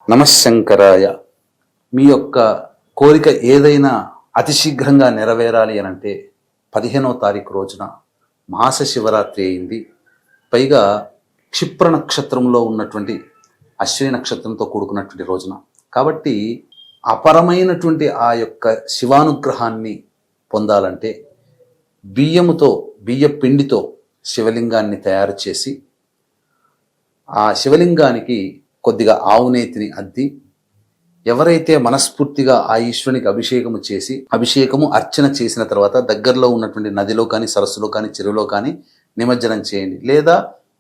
నమశంకరాయ. మీ యొక్క కోరిక ఏదైనా అతి శీఘ్రంగా నెరవేరాలి అని అంటే 15వ తారీఖు రోజున మాస శివరాత్రి అయింది. పైగా క్షిప్ర నక్షత్రంలో ఉన్నటువంటి అశ్విని నక్షత్రంతో కూడుకున్నటువంటి రోజున, కాబట్టి అపరమైనటువంటి ఆ యొక్క శివానుగ్రహాన్ని పొందాలంటే బియ్య పిండితో శివలింగాన్ని తయారు చేసి ఆ శివలింగానికి కొద్దిగా ఆవునేతిని అద్ది, ఎవరైతే మనస్ఫూర్తిగా ఆ ఈశ్వరునికి అభిషేకము అర్చన చేసిన తర్వాత దగ్గరలో ఉన్నటువంటి నదిలో కానీ, సరస్సులో కానీ, చెరువులో కానీ నిమజ్జనం చేయండి. లేదా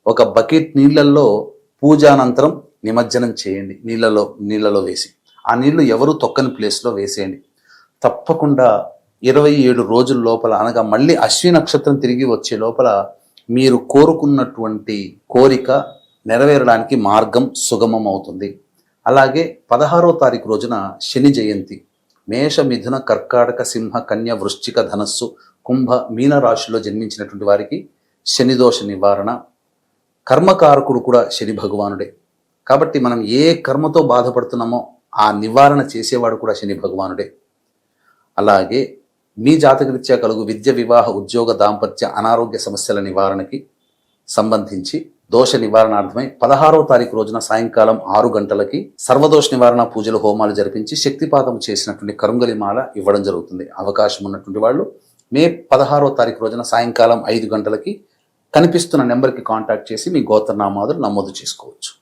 ఒక బకెట్ నీళ్ళల్లో పూజానంతరం నిమజ్జనం చేయండి. నీళ్ళలో వేసి ఆ నీళ్లు ఎవరు తొక్కని ప్లేస్లో వేసేయండి. తప్పకుండా 27 రోజుల లోపల, అనగా మళ్ళీ అశ్విని నక్షత్రం తిరిగి వచ్చే లోపల మీరు కోరుకున్నటువంటి కోరిక నెరవేరడానికి మార్గం సుగమం అవుతుంది. అలాగే 16వ తారీఖు రోజున శని జయంతి. మేష, మిథున, కర్కాటక, సింహ, కన్య, వృశ్చిక, ధనస్సు, కుంభ, మీన రాశిలో జన్మించినటువంటి వారికి శని దోష నివారణ. కర్మకారకుడు కూడా శని భగవానుడే. కాబట్టి మనం ఏ కర్మతో బాధపడుతున్నామో ఆ నివారణ చేసేవాడు కూడా శని భగవానుడే. అలాగే మీ జాతకరీత్యా కలుగు విద్య, వివాహ, ఉద్యోగ, దాంపత్య, అనారోగ్య సమస్యల నివారణకి సంబంధించి దోష నివారణార్థమై 16వ తారీఖు రోజున సాయంకాలం 6 గంటలకి సర్వదోష నివారణ పూజలు, హోమాలు జరిపించి శక్తిపాతం చేసినటువంటి కరుంగలిమాల ఇవ్వడం జరుగుతుంది. అవకాశం ఉన్నటువంటి వాళ్ళు మే 16వ తారీఖు రోజున సాయంకాలం 5 గంటలకి కనిపిస్తున్న నెంబర్కి కాంటాక్ట్ చేసి మీ గోత్రనామాదులు నమోదు చేసుకోవచ్చు.